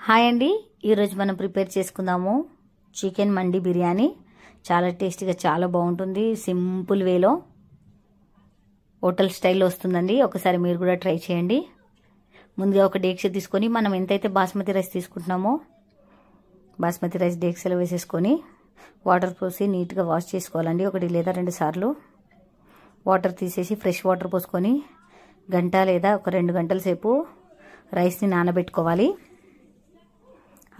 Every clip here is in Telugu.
హాయ్ అండి, ఈరోజు మనం ప్రిపేర్ చేసుకుందాము చికెన్ మండి బిర్యానీ. చాలా టేస్టీగా చాలా బాగుంటుంది. సింపుల్ వేలో హోటల్ స్టైల్లో వస్తుందండి. ఒకసారి మీరు కూడా ట్రై చేయండి. ముందుగా ఒక డేక్ష తీసుకొని మనం ఎంతైతే బాస్మతి రైస్ తీసుకుంటున్నామో బాస్మతి రైస్ డేక్షలో వేసేసుకొని వాటర్ పోసి నీట్గా వాష్ చేసుకోవాలండి. 1 లేదా 2 సార్లు వాటర్ తీసేసి ఫ్రెష్ వాటర్ పోసుకొని గంట లేదా ఒక 2 గంటల సేపు రైస్ని నానబెట్టుకోవాలి.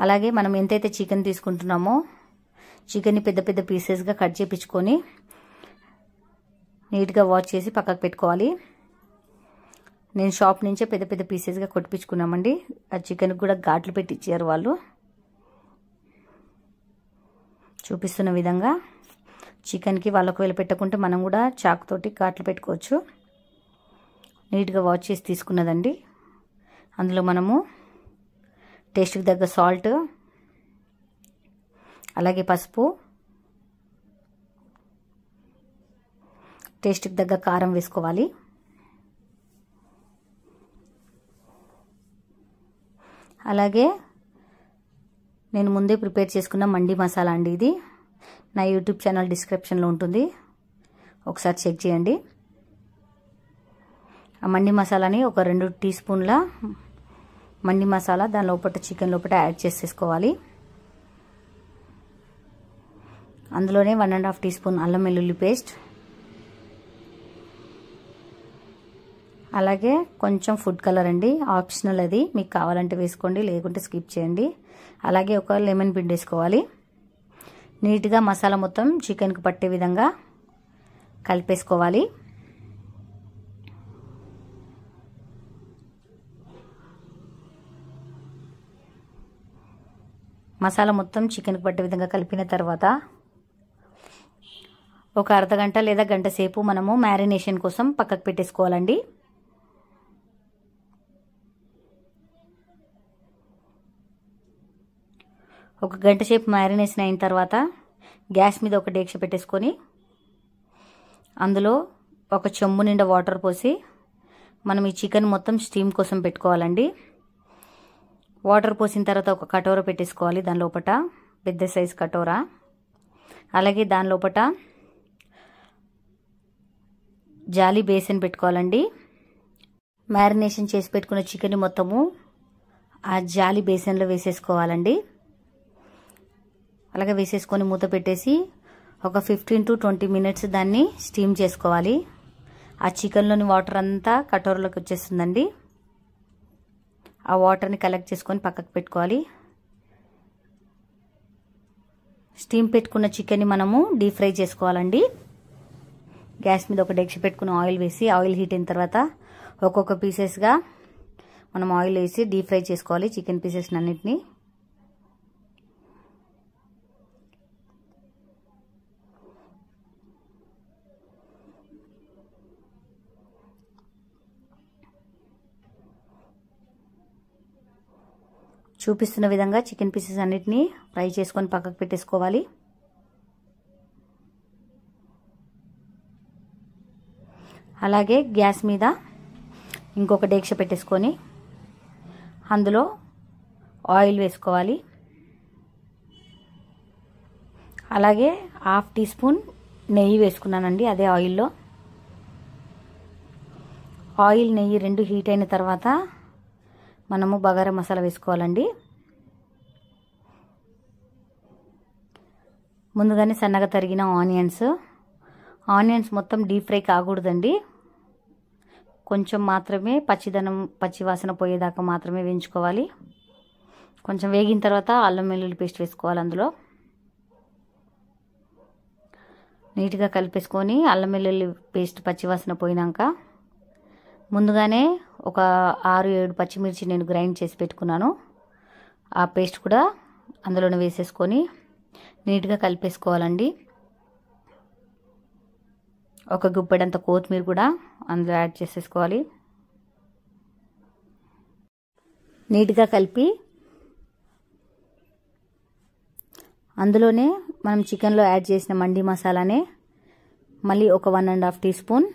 అలాగే మనం ఎంతైతే చికెన్ తీసుకుంటున్నామో చికెన్ని పెద్ద పెద్ద పీసెస్గా కట్ చేయించుకొని నీట్గా వాష్ చేసి పక్కకు పెట్టుకోవాలి. నేను షాప్ నుంచే పెద్ద పెద్ద పీసెస్గా కొట్టించుకున్నామండి. ఆ చికెన్కి కూడా ఘాట్లు పెట్టి ఇచ్చారు వాళ్ళు. చూపిస్తున్న విధంగా చికెన్కి వాళ్ళకు వేలు పెట్టుకుంటే మనం కూడా చాకుతోటి ఘాట్లు పెట్టుకోవచ్చు. నీట్గా వాష్ చేసి తీసుకున్నదండి. అందులో మనము టేస్ట్కి తగ్గ సాల్ట్, అలాగే పసుపు, టేస్ట్కి తగ్గ కారం వేసుకోవాలి. అలాగే నేను ముందే ప్రిపేర్ చేసుకున్న మండి మసాలా అండి. ఇది నా యూట్యూబ్ ఛానల్ డిస్క్రిప్షన్లో ఉంటుంది, ఒకసారి చెక్ చేయండి. ఆ మండి మసాలాని ఒక 2 టీ స్పూన్ల మండి మసాలా దాని లోపల చికెన్ లోపల యాడ్ చేసేసుకోవాలి. అందులోనే 1.5 టీ స్పూన్ అల్లం వెల్లుల్లి పేస్ట్, అలాగే కొంచెం ఫుడ్ కలర్ అండి, ఆప్షనల్, అది మీకు కావాలంటే వేసుకోండి, లేకుంటే స్కిప్ చేయండి. అలాగే ఒక లెమన్ పిండి వేసుకోవాలి. నీట్గా మసాలా మొత్తం చికెన్కి పట్టే విధంగా కలిపేసుకోవాలి. మసాలా మొత్తం చికెన్కి పట్టే విధంగా కలిపిన తర్వాత ఒక అర్ధగంట లేదా గంట సేపు మనము మ్యారినేషన్ కోసం పక్కకు పెట్టేసుకోవాలండి. ఒక గంట సేపు మ్యారినేషన్ అయిన తర్వాత గ్యాస్ మీద ఒక డేక్ష పెట్టేసుకొని అందులో ఒక చెంబు నిండా వాటర్ పోసి మనం ఈ చికెన్ మొత్తం స్టీమ్ కోసం పెట్టుకోవాలండి. వాటర్ పోసిన తర్వాత ఒక కటోర పెట్టేసుకోవాలి. దాని లోపల పెద్ద సైజ్ కటోర, అలాగే దాని లోపల జాలి బేసిన్ పెట్టుకోవాలండి. మ్యారినేషన్ చేసి పెట్టుకున్న చికెన్ మొత్తము ఆ జాలి బేసిన్లో వేసేసుకోవాలండి. అలాగే వేసేసుకొని మూత పెట్టేసి ఒక 15 to 20 మినిట్స్ దాన్ని స్టీమ్ చేసుకోవాలి. ఆ చికెన్లోని వాటర్ అంతా కటోరలోకి వచ్చేస్తుందండి. ఆ వాటర్ని కలెక్ట్ చేసుకొని పక్కకు పెట్టుకోవాలి. స్టీమ్ పెట్టుకున్న చికెన్ని మనము డీప్ ఫ్రై చేసుకోవాలండి. గ్యాస్ మీద ఒక డెక్ష పెట్టుకుని ఆయిల్ వేసి ఆయిల్ హీట్ అయిన తర్వాత ఒక్కొక్క పీసెస్గా మనం ఆయిల్ వేసి డీప్ ఫ్రై చేసుకోవాలి చికెన్ పీసెస్ అన్నిటిని. చూపిస్తున్న విధంగా చికెన్ పీసెస్ అన్నిటినీ ఫ్రై చేసుకొని పక్కకు పెట్టేసుకోవాలి. అలాగే గ్యాస్ మీద ఇంకొక డేక్ష పెట్టేసుకొని అందులో ఆయిల్ వేసుకోవాలి. అలాగే 1/2 టీ స్పూన్ నెయ్యి వేసుకున్నానండి. అదే ఆయిల్లో ఆయిల్ నెయ్యి 2 హీట్ అయిన తర్వాత మనము బగారా మసాలా వేసుకోవాలండి. ముందుగానే సన్నగా తరిగిన ఆనియన్స్ మొత్తం డీప్ ఫ్రై కాకూడదండి. కొంచెం మాత్రమే పచ్చివాసన పోయేదాకా మాత్రమే వేయించుకోవాలి. కొంచెం వేగిన తర్వాత అల్లం వెల్లుల్లి పేస్ట్ వేసుకోవాలి. అందులో నీట్గా కలిపేసుకొని అల్లం వెల్లుల్లి పేస్ట్ పచ్చివాసన పోయినాక ముందుగానే ఒక 6-7 పచ్చిమిర్చి నేను గ్రైండ్ చేసి పెట్టుకున్నాను. ఆ పేస్ట్ కూడా అందులోనే వేసేసుకొని నీట్గా కలిపేసుకోవాలండి. ఒక గుప్పెడంత కొత్తిమీర కూడా అందులో యాడ్ చేసేసుకోవాలి. నీట్గా కలిపి అందులోనే మనం చికెన్లో యాడ్ చేసిన మండి మసాలానే మళ్ళీ ఒక 1.5 టీ స్పూన్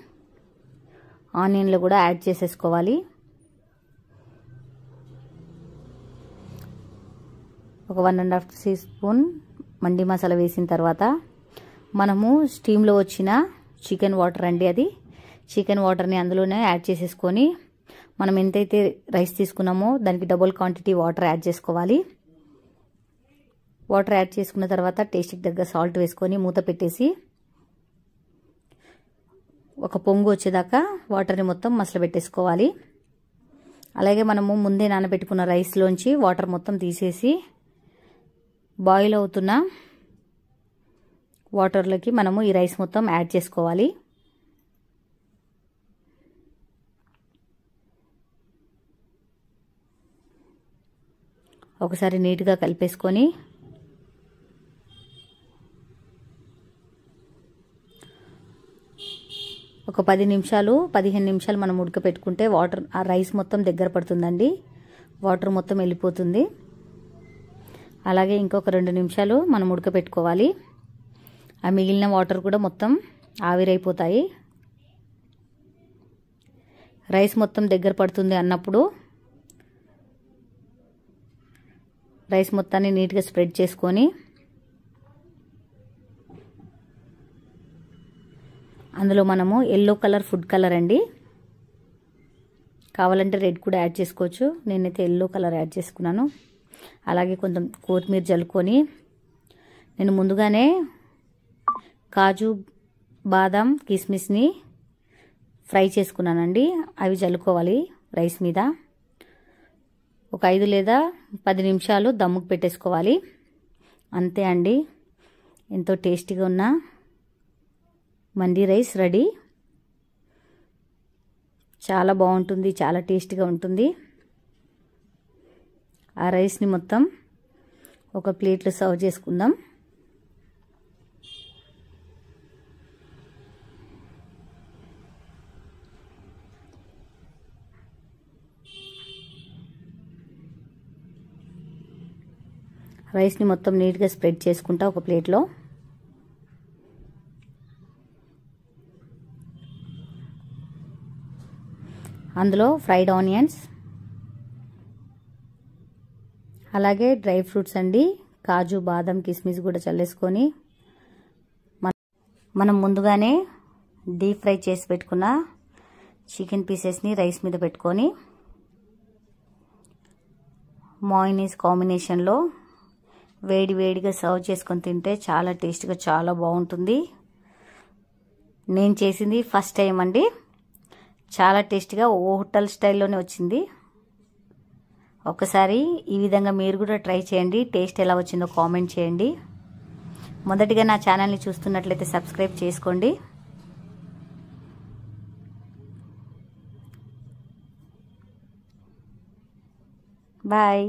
ఆనియన్లు కూడా యాడ్ చేసేసుకోవాలి. ఒక 1.5 టీ స్పూన్ మండి మసాలా వేసిన తర్వాత మనము స్టీమ్లో వచ్చిన చికెన్ వాటర్ అండి, అది చికెన్ వాటర్ని అందులోనే యాడ్ చేసేసుకొని మనం ఎంతైతే రైస్ తీసుకున్నామో దానికి డబుల్ క్వాంటిటీ వాటర్ యాడ్ చేసుకోవాలి. వాటర్ యాడ్ చేసుకున్న తర్వాత టేస్ట్కి తగ్గ సాల్ట్ వేసుకొని మూత పెట్టేసి ఒక పొంగు వచ్చేదాకా వాటర్ని మొత్తం మసలబెట్టేసుకోవాలి. అలాగే మనము ముందే నానబెట్టుకున్న రైస్లోంచి వాటర్ మొత్తం తీసేసి బాయిల్ అవుతున్న వాటర్లోకి మనము ఈ రైస్ మొత్తం యాడ్ చేసుకోవాలి. ఒకసారి నీట్గా కలిపేసుకొని ఒక 15 నిమిషాలు మనం ఉడకపెట్టుకుంటే ఆ రైస్ మొత్తం దగ్గర పడుతుందండి, వాటర్ మొత్తం వెళ్ళిపోతుంది. అలాగే ఇంకొక 2 నిమిషాలు మనం ఉడకపెట్టుకోవాలి. ఆ మిగిలిన వాటర్ కూడా మొత్తం ఆవిరైపోతాయి. రైస్ మొత్తం దగ్గర పడుతుంది అన్నప్పుడు రైస్ మొత్తాన్ని నీట్గా స్ప్రెడ్ చేసుకొని అందులో మనము ఎల్లో కలర్ ఫుడ్ కలర్ అండి, కావాలంటే రెడ్ కూడా యాడ్ చేసుకోవచ్చు. నేనైతే ఎల్లో కలర్ యాడ్ చేసుకున్నాను. అలాగే కొంచెం కొత్తిమీర జల్లుకొని నేను ముందుగానే కాజు బాదం కిస్మిస్ని ఫ్రై చేసుకున్నానండి, అవి జల్లుకోవాలి రైస్ మీద. ఒక 5 లేదా 10 నిమిషాలు దమ్ముకు పెట్టేసుకోవాలి. అంతే అండి, ఎంతో టేస్టీగా ఉన్న మండి రైస్ రెడీ. చాలా బాగుంటుంది, చాలా టేస్టీగా ఉంటుంది. ఆ రైస్ని మొత్తం ఒక ప్లేట్లో సర్వ్ చేసుకుందాం. రైస్ని మొత్తం నీట్గా స్ప్రెడ్ చేసుకుంటా ఒక ప్లేట్లో. అందులో ఫ్రైడ్ ఆనియన్స్ అలాగే డ్రై ఫ్రూట్స్ అండి, కాజు బాదం కిస్మిస్ కూడా చల్లేసుకొని మనం ముందుగానే డీప్ ఫ్రై చేసి పెట్టుకున్న చికెన్ పీసెస్ని రైస్ మీద పెట్టుకొని మయోనీస్ కాంబినేషన్లో వేడి వేడిగా సర్వ్ చేసుకొని తింటే చాలా టేస్ట్గా చాలా బాగుంటుంది. నేను చేసింది ఫస్ట్ టైం అండి, చాలా టేస్టీగా హోటల్ స్టైల్లోనే వచ్చింది. ఒకసారి ఈ విధంగా మీరు కూడా ట్రై చేయండి, టేస్ట్ ఎలా వచ్చిందో కామెంట్ చేయండి. మొదటిగా నా ఛానల్ని చూస్తున్నట్లయితే సబ్స్క్రైబ్ చేసుకోండి. బాయ్.